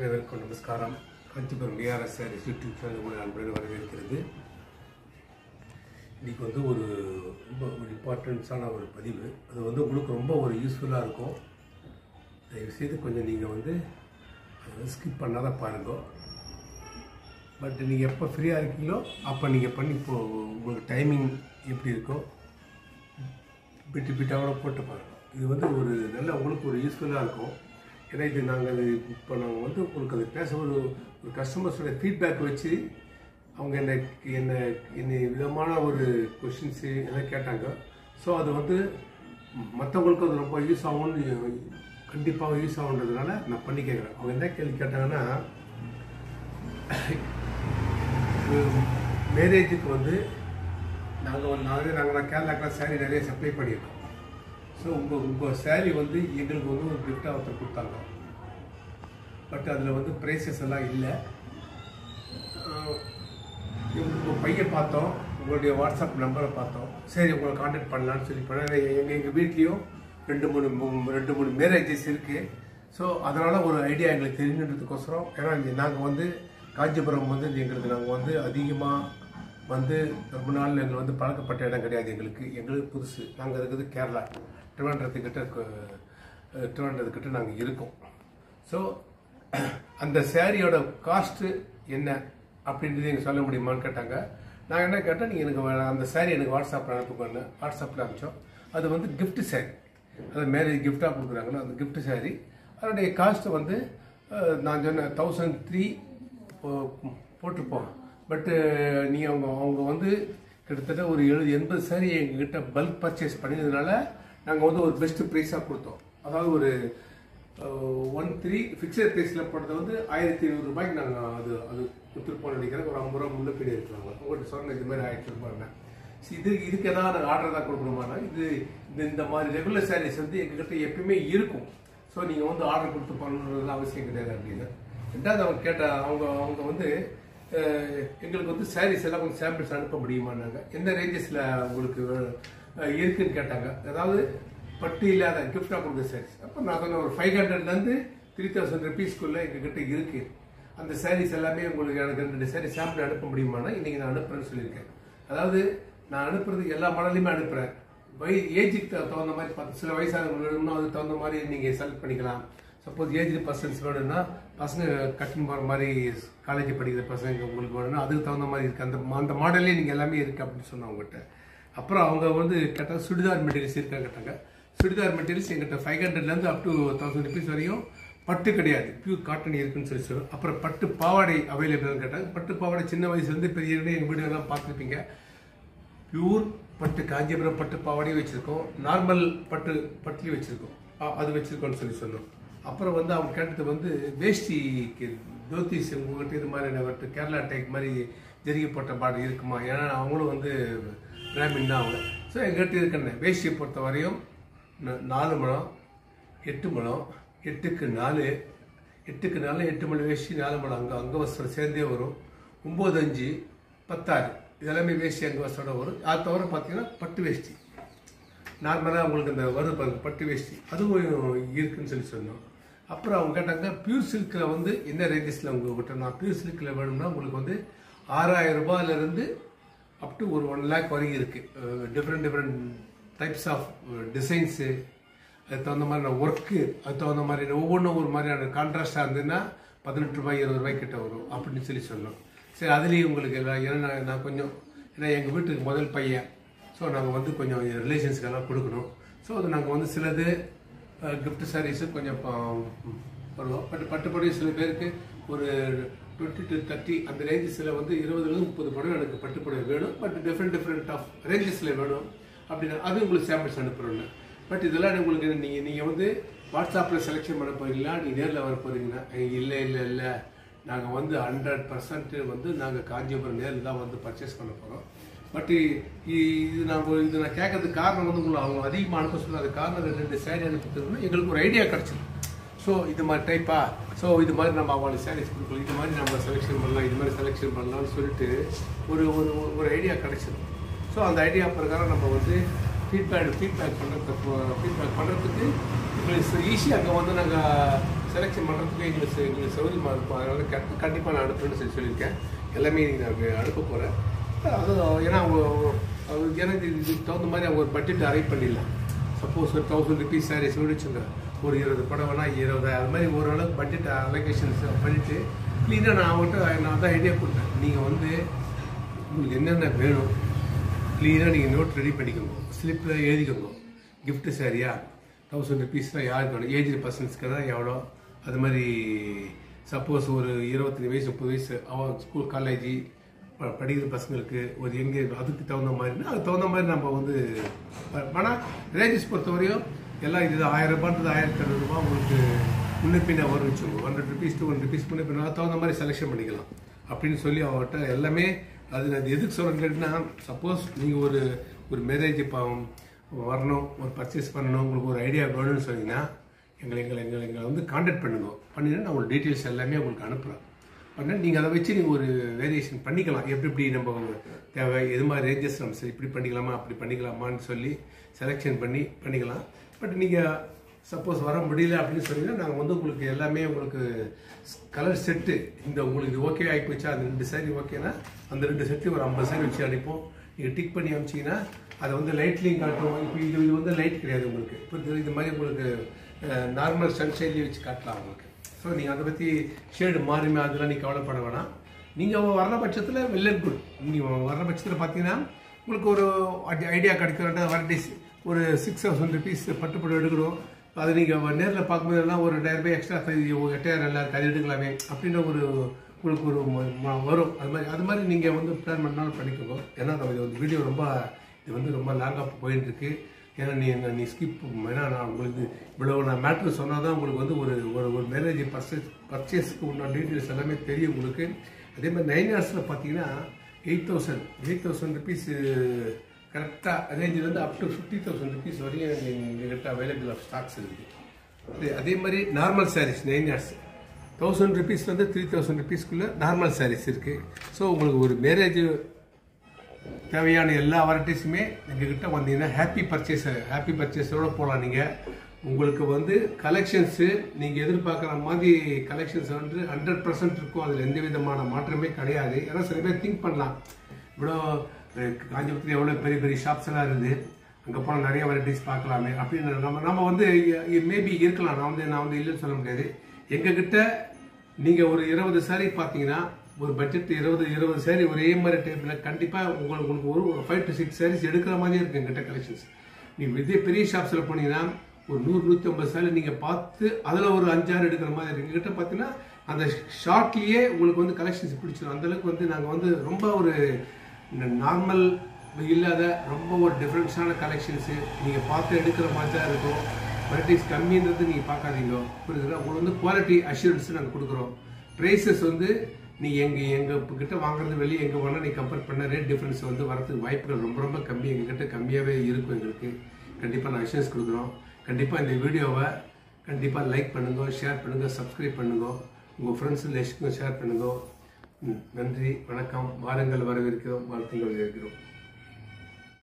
அனைவருக்கும் நமஸ்காரம். Kanchipuram TRS sarees YouTube channel உங்களை அன்புடன் வரவேற்கிறது. இன்றைக்கி ஒரு ரொம்ப இம்பார்ட்டன்ஸான ஒரு பதிவு. அது உங்களுக்கு ரொம்ப யூஸ்ஃபுல்லாக இருக்கும். தயவுசெய்து கொஞ்சம் நீங்கள் அதை ஸ்கிப் பண்ணாத பாருங்க. பட் நீங்கள் எப்போ ஃப்ரீயாக இருக்கீங்களோ அப்போ நீங்கள் பண்ணி உங்களுக்கு டைமிங் எப்படி இருக்கோ பிட்டாவோட போட்டு பாருங்கள். இது ஒரு நல்ல உங்களுக்கு ஒரு யூஸ்ஃபுல்லாக இருக்கும். ஏன்னா இது நாங்கள் இப்போ நாங்கள் உங்களுக்கு அது பேச ஒரு கஸ்டமர்ஸோட ஃபீட்பேக் வச்சு அவங்க என்ன விதமான ஒரு கொஷின்ஸு எல்லாம் கேட்டாங்க. ஸோ அது மற்றவங்களுக்கு அது ரொம்ப யூஸ் ஆகும்னு கண்டிப்பாக யூஸ் ஆகுன்றதுனால நான் பண்ணி கேட்குறேன். அவங்க என்ன கேள்வி கேட்டாங்கன்னா, மேரேஜுக்கு நாங்கள் கேரளாக்கெலாம் சாரீ நிறைய சப்ளை பண்ணியிருக்கோம். ஸோ உங்கள் சாரீ எங்களுக்கு ஒரு கிஃப்டாக ஒருத்தர் கொடுத்தாங்க. பட் அதில் ப்ரைஸஸ் எல்லாம் இல்லை. உங்கள் பையன் பார்த்தோம், உங்களுடைய வாட்ஸ்அப் நம்பரை பார்த்தோம். சரி உங்களை கான்டாக்ட் பண்ணலான்னு சொல்லி பண்ணேன். எங்கள் வீட்லேயும் ரெண்டு மூணு மேரேஜஸ் இருக்குது. ஸோ அதனால் ஒரு ஐடியா எங்களுக்கு தெரிஞ்சுன்றதுக்கோசரம், ஏன்னா நாங்கள் காஞ்சிபுரம் எங்களுக்கு நாங்கள் அதிகமாக ரொம்ப நாள் எங்களுக்கு பழக்கப்பட்ட இடம் கிடையாது. எங்களுக்கு புதுசு. நாங்கள் இருக்கிறது கேரளா, திருவனந்தபுரத்துக்கிட்ட நாங்கள் இருக்கோம். ஸோ அந்த சாரியோட காஸ்ட்டு என்ன அப்படின்றது எனக்கு சொல்ல முடியுமான்னு கேட்டாங்க. நான் என்ன கேட்டேன், நீங்கள் எனக்கு அந்த சாரீ எனக்கு வாட்ஸ்அப்பில் அனுப்புங்க. வாட்ஸ்அப்பில் அனுப்பிச்சோம். அது கிஃப்ட் சாரீ, அது மேரேஜ் கிஃப்டாக கொடுக்குறாங்கன்னா அந்த கிஃப்ட் சாரீ. அதனுடைய காஸ்ட்டு நான் சொன்ன 1003 போட்டிருப்போம். பட்டு நீங்கள் அவங்க கிட்டத்தட்ட ஒரு 70-80 சாரீ எங்ககிட்ட பல்க் பர்ச்சேஸ் பண்ணியதுனால நாங்கள் ஒரு பெஸ்ட் ப்ரைஸாக கொடுத்தோம். அதாவது ஒரு 13 ஃபிக்ஸட் ப்ரைஸில் போட்டது 1500 ரூபாய்க்கு நாங்கள் அது கொடுத்துருப்போம்னு நினைக்கிறேன். ஒரு 50 ரூபா முன்ன பின்னாடி இருக்கிறாங்க. உங்கள்கிட்ட சொன்ன இது மாதிரி 1000 ரூபாய். இதுக்கு எதாவது நாங்கள் ஆர்டர் தான் கொடுக்கணுமானா, இந்த மாதிரி ரெகுலர் சாரீஸ் எங்ககிட்ட எப்பயுமே இருக்கும். ஸோ நீங்கள் ஆர்டர் கொடுத்து பண்ணணுன்றது அவசியம் கிடையாது அப்படின்னு. ரெண்டாவது அவங்க அவங்க எங்களுக்கு சாரீஸ் எல்லாம் கொஞ்சம் சாம்பிள்ஸ் அனுப்ப முடியுமான்னாங்க. எந்த ரேஞ்சஸில் உங்களுக்கு இருக்குன்னு கேட்டாங்க. அதாவது பட்டு இல்லாத கிஃப்டாக கொடுக்குற சாரீஸ். அப்போ நான் சொன்ன ஒரு 500 3000 rupeesக்குள்ளே எங்ககிட்ட இருக்குது. அந்த சாரீஸ் எல்லாமே உங்களுக்கு எனக்கு 2 சாரீ சாம்பிள் அனுப்ப முடியுமானா இன்றைக்கி நான் அனுப்புகிறேன்னு சொல்லியிருக்கேன். அதாவது நான் அனுப்புறது எல்லா மாடலையுமே அனுப்புகிறேன். ஏஜுக்கு தகுந்த மாதிரி பார்த்து சில வயசானவங்க வேணும்னா அதுக்கு தகுந்த மாதிரி நீங்கள் செலக்ட் பண்ணிக்கலாம். சப்போஸ் ஏஜ்டு பர்சன்ஸ் வேணும்னா, பசங்க கட்டின்னு போகிற மாதிரி காலேஜ் படிக்கிற பசங்க உங்களுக்கு வேணும்னா அதுக்கு தகுந்த மாதிரி இருக்குது. அந்த மாடல்லே நீங்கள் எல்லாமே இருக்குது அப்படின்னு சொன்னேன் அவங்ககிட்ட. அப்புறம் அவங்க கேட்டால் சுடிதார் மெட்டீரியல்ஸ் இருக்கான்னு கேட்டாங்க. சுடிதார் மெட்டீரியல்ஸ் எங்கிட்ட 500 அப் டு 1000 rupees வரையும் பட்டு கிடையாது, பியூர் காட்டன் இருக்குன்னு சொல்லி சொல்லுவோம். அப்புறம் பட்டு பாவாடை அவைலபிள்னு கேட்டாங்க. பட்டு பாவாடை சின்ன வயசுலேருந்து பெரிய எங்கள் வீடுகள்லாம் பார்த்துருப்பீங்க. பியூர் பட்டு காஞ்சிபுரம் பட்டு பாவாடையும் வச்சுருக்கோம், நார்மல் பட்டுலையும் வச்சுருக்கோம். அது வச்சுருக்கோன்னு சொல்லி சொன்னோம். அப்புறம் அவங்க கேட்டது வேஷ்டிக்கு தோத்திஸ் உங்கள்கிட்ட இது மாதிரி கேரளா டைப் மாதிரி ஜெருகி போட்ட பாடு இருக்குமா? ஏன்னா அவங்களும் பிராமின் தான் அவங்க. ஸோ எங்கிட்ட இருக்கேன். வேஷ்டியை பொறுத்த வரையும் 4 முழம் 8 முழம் 8க்கு 4 8 முழம் வேஷ்டி 4 முழம் அங்கவஸ்திரம் சேர்ந்தே வரும். 9 5 16 இதெல்லாமே வேஷ்டி அங்கவஸ்திரோட வரும். அது தவிர பார்த்தீங்கன்னா பட்டு வேஷ்டி நார்மலாக உங்களுக்கு இந்த வருது பட்டு வேஷ்டி அதுவும் இருக்குன்னு சொல்லி சொன்னோம். அப்புறம் அவங்க கேட்டாங்க பியூர் சில்கில் என்ன ரேஞ்சஸில் உங்கள்கிட்ட. நான் பியூர் சில்கில் வேணும்னா உங்களுக்கு 6000 ரூபாயிலிருந்து அப் டு ஒரு 1 lakh வரைக்கும் இருக்குது. டிஃப்ரெண்ட் டைப்ஸ் ஆஃப் டிசைன்ஸு, அதுக்கு தகுந்த மாதிரி ஒர்க்கு, அதுக்கு தகுந்த மாதிரி ஒவ்வொன்றும் ஒரு மாதிரியான கான்ட்ராஸ்டாக இருந்ததுன்னா 18 ரூபாய் 20 ரூபாய் கிட்ட வரும் அப்படின்னு சொல்லி சொன்னோம். சரி அதுலேயும் உங்களுக்கு ஏன்னா நான் கொஞ்சம் ஏன்னா எங்கள் வீட்டுக்கு முதல் பையன். ஸோ நாங்கள் கொஞ்சம் ரிலேஷன்ஸ்க்கெல்லாம் கொடுக்கணும். ஸோ அது நாங்கள் சிலது கிஃப்ட் சாரீஸு கொஞ்சம் பண்ணுவோம். பட்டு புடவை சில பேருக்கு ஒரு 20 to 30 அந்த ரேஞ்சஸில் 20-30 புடவை எனக்கு பட்டு புடவை வேணும். பட் டிஃப்ரெண்ட் ஆஃப் ரேஞ்சஸில் வேணும் அப்படின்னா அது உங்களுக்கு சாம்பிள்ஸ் அனுப்புகிறோன்னு. பட் இதெல்லாம் உங்களுக்கு நீங்கள் வாட்ஸ்அப்பில் செலெக்ஷன் பண்ண போகிறீங்களா, நீங்கள் நேரில் வர போகிறீங்கன்னா? இல்லை நாங்கள் 100% நாங்கள் காஞ்சிபுரம் நேரில் தான் பர்ச்சேஸ் பண்ண போகிறோம். பட் இது நான் கேட்கறதுக்கு காரணம் உங்களை அவங்க அதிகமாக அனுப்ப சொல்ல. அது காரணம் 2 சாரீ அனுப்புறதுன்னா எங்களுக்கு ஒரு ஐடியா கிடச்சிடும். ஸோ இது மாதிரி டைப்பா, ஸோ இது மாதிரி நம்ம அவங்களுக்கு சாரீஸ் கொடுக்கலாம், இது மாதிரி நம்ம செலெக்ஷன் பண்ணலாம், இது மாதிரி செலெக்ஷன் பண்ணலாம்னு சொல்லிட்டு ஒரு ஐடியா கிடச்சிடும். ஸோ அந்த ஐடியா பிரகாரம் நம்ம ஃபீட்பேக் பண்ணுறதுக்கு உங்களுக்கு ஈஸியாக அங்கே நாங்கள் செலெக்ஷன் பண்ணுறதுக்கு எங்களுக்கு சௌகரியமாக இருக்கும். அதனால கண்டிப்பாக நான் அனுப்புறேன்னு சொல்லியிருக்கேன். எல்லாமே நான் அனுப்ப போகிறேன். அது ஏன்னா எனக்கு இதுக்கு தகுந்த மாதிரி அவங்க ஒரு பட்ஜெட் அரேஞ்ச் பண்ணிடலாம். சப்போஸ் ஒரு 1000 rupees சாரீஸ் வச்சுங்க, ஒரு 20 புடவைனா 20, அது மாதிரி ஓரளவுக்கு பட்ஜெட் அலோகேஷன்ஸ் பண்ணிவிட்டு க்ளீனாக நான் அவங்கள்ட்ட நான் தான் ஐடியா கொடுத்தேன். நீங்கள் வந்து உங்களுக்கு என்னென்ன வேணும் க்ளீனாக நீங்கள் நோட் ரெடி பண்ணிக்கோங்க, ஸ்லிப்பில் எழுதிக்கோங்க. கிஃப்ட்டு சாரியா 1000 rupeesலாம் யாருக்கு வேணும், ஏஜ் பர்சன்ஸ்க்கு தான் எவ்வளோ. அது மாதிரி சப்போஸ் ஒரு 25 வயசு 30 வயசு ஸ்கூல் காலேஜ் படிக்கிற பசங்களுக்கு ஒரு எங்கே அதுக்கு தகுந்த மாதிரினா அதுக்கு தகுந்த மாதிரி நம்ம வந்து. ஆனால் ரேஞ்சஸ் பொறுத்தவரையும் எல்லாம் இது 1000 ரூபான்றது 1200 ரூபா உங்களுக்கு முன்ன பின்ன வரும் வச்சுக்கோங்க. 100 rupees 200 rupees முன்ன பின்ன தகுந்த மாதிரி செலெக்ஷன் பண்ணிக்கலாம் அப்படின்னு சொல்லி அவர்கிட்ட எல்லாமே. அது எதுக்கு சொல்கிறேன்னா, சப்போஸ் நீங்கள் ஒரு மேரேஜ் இப்போ வரணும், ஒரு பர்ச்சேஸ் பண்ணணும், உங்களுக்கு ஒரு ஐடியா வேணும்னு சொன்னீங்கன்னா எங்களை வந்து கான்டாக்ட் பண்ணிங்கன்னா நான் உங்களுக்கு டீட்டெயில்ஸ் எல்லாமே உங்களுக்கு அனுப்புகிறேன். ஆனால் நீங்கள் அதை வச்சு நீங்கள் ஒரு வேரியேஷன் பண்ணிக்கலாம். எப்படி நம்ம தேவை, எது மாதிரி ரேஞ்சஸ் நம்ம சரி இப்படி பண்ணிக்கலாமா அப்படி பண்ணிக்கலாமான்னு சொல்லி செலெக்ஷன் பண்ணிக்கலாம். பட் நீங்கள் சப்போஸ் வர முடியல அப்படின்னு சொன்னீங்கன்னா நாங்கள் வந்து உங்களுக்கு எல்லாமே உங்களுக்கு கலர் செட்டு உங்களுக்கு இது ஓகே ஆகி போச்சா, அந்த 2 saree ஓகேனா அந்த 2 செட்டு ஒரு 50 saree வச்சு அனுப்போம். நீங்கள் டிக் பண்ணி அனுப்பிச்சிங்கன்னா அதை வந்து லைட்லையும் காட்டுவோம். இப்போ இது வந்து லைட் கிடையாது உங்களுக்கு. இப்போ இது மாதிரி உங்களுக்கு நார்மல் சன்ஷைன்லேயே வச்சு காட்டலாம் உங்களுக்கு. ஸோ நீங்கள் அதை பற்றி ஷேடு மாறுமே அதெல்லாம் நீங்கள் கவலைப்பட வேணாம். நீங்கள் வர்ற பட்சத்தில் வெல் அண்ட் குட். நீங்கள் வர்ற பட்சத்தில் பார்த்தீங்கன்னா உங்களுக்கு ஒரு ஐடியா கிடைக்கிறோன்னா வெரைட்டிஸ் ஒரு 6000 rupees பட்டுப்படம் எடுக்கணும். அது நீங்கள் நேரில் பார்க்கும்போதெல்லாம் ஒரு 2000 ரூபாய் எக்ஸ்ட்ரா 8000 நல்லா இருக்குது, அது எடுக்கலாமே அப்படின்ற உங்களுக்கு ஒரு வரும். அது மாதிரி நீங்கள் வந்து பிளான் பண்ணாலும் பண்ணிக்கோங்க. ஏன்னா இது வந்து வீடியோ இது வந்து ரொம்ப லாங்காக போயிட்டு இருக்கு. ஏன்னா நீ ஸ்கிப் ஏன்னா நான் உங்களுக்கு இவ்வளவு நான் மேட்ரு சொன்னால் தான் உங்களுக்கு வந்து ஒரு மேரேஜ் பர்ச்சேஸ்க்கு உண்டான டீட்டெயில்ஸ் எல்லாமே தெரியும் உங்களுக்கு. அதே மாதிரி 9 hours பார்த்தீங்கன்னா 8000 rupees கரெக்டாக ரேஞ்சில் வந்து அப் டு 50,000 rupees வரையும் எங்கள்கிட்ட அவைலபிள் ஆஃப் ஸ்டாக்ஸ் இருக்குது. அதே மாதிரி நார்மல் சாரீஸ் 9 hours 1000 rupeesலேருந்து 3000 rupeesக்குள்ளே நார்மல் சாரீஸ் இருக்குது. ஸோ உங்களுக்கு ஒரு மேரேஜ் தேவையான எல்லா வெரைட்டிஸுமே எங்ககிட்ட வந்தீங்கன்னா ஹாப்பி பர்ச்சேஸோட போகலாம். நீங்கள் உங்களுக்கு வந்து கலெக்ஷன்ஸு நீங்கள் எதிர்பார்க்குற மாதிரி கலெக்ஷன்ஸ் வந்து 100% இருக்கும். அதில் எந்த விதமான மாற்றமே கிடையாது. ஏன்னா சில பேர் திங்க் பண்ணலாம், இவ்வளோ காஞ்சிபுரத்தில் எவ்வளோ பெரிய பெரிய ஷாப்ஸ் எல்லாம் இருக்குது, அங்கே போனால் நிறைய வெரைட்டிஸ் பார்க்கலாமே அப்படின்னு நம்ம வந்து மேபி இருக்கலாம். நான் வந்து இல்லைன்னு சொல்ல முடியாது. எங்ககிட்ட நீங்கள் ஒரு 20 saree பார்த்தீங்கன்னா ஒரு பட்ஜெட் 20 saree ஒரே மாதிரி டைப்பில் கண்டிப்பாக உங்களுக்கு ஒரு 5 to 6 sarees எடுக்கிற மாதிரி இருக்கு எங்கிட்ட கலெக்ஷன்ஸ். நீங்கள் இதே பெரிய ஷாப்ஸில் போனீங்கன்னா ஒரு 100-150 saree நீங்கள் பார்த்து அதில் ஒரு 5-6 எடுக்கிற மாதிரி இருக்கு. எங்கிட்ட பார்த்தீங்கன்னா அந்த ஷார்ட்லேயே உங்களுக்கு வந்து கலெக்ஷன்ஸ் பிடிச்சிடும். அந்தளவுக்கு வந்து நாங்கள் வந்து ரொம்ப ஒரு நார்மல் இல்லாத ரொம்ப ஒரு டிஃப்ரென்ஸான கலெக்ஷன்ஸு நீங்கள் பார்த்து எடுக்கிற மாதிரி தான் இருக்கும். வெரைட்டிஸ் கம்மின்றது நீங்கள் பார்க்காதீங்க, புரியுதுங்களா? உங்களுக்கு வந்து குவாலிட்டி அஷூரன்ஸ் நாங்கள் கொடுக்குறோம். ப்ரைஸஸ் வந்து நீங்கள் எங்கள் கிட்ட வாங்குறது வெளியே எங்கே வேணால் நீங்கள் கம்பேர் பண்ண ரேட் டிஃப்ரென்ஸ் வந்து வரதுக்கு வாய்ப்புகள் ரொம்ப கம்மி. எங்ககிட்ட கம்மியாகவே இருக்கும். எங்களுக்கு கண்டிப்பாக நான் அஷூரன்ஸ் கொடுக்குறோம். கண்டிப்பாக இந்த வீடியோவை கண்டிப்பாக லைக் பண்ணுங்க, ஷேர் பண்ணுங்கள், சப்ஸ்கிரைப் பண்ணுங்க, உங்கள் ஃப்ரெண்ட்ஸ் லிஸ்ட்டுக்கும் ஷேர் பண்ணுங்க. நன்றி, வணக்கம். வாருங்கள் வரவேற்கிறோம், வாழ்த்துங்கள் வரவேற்கிறோம்.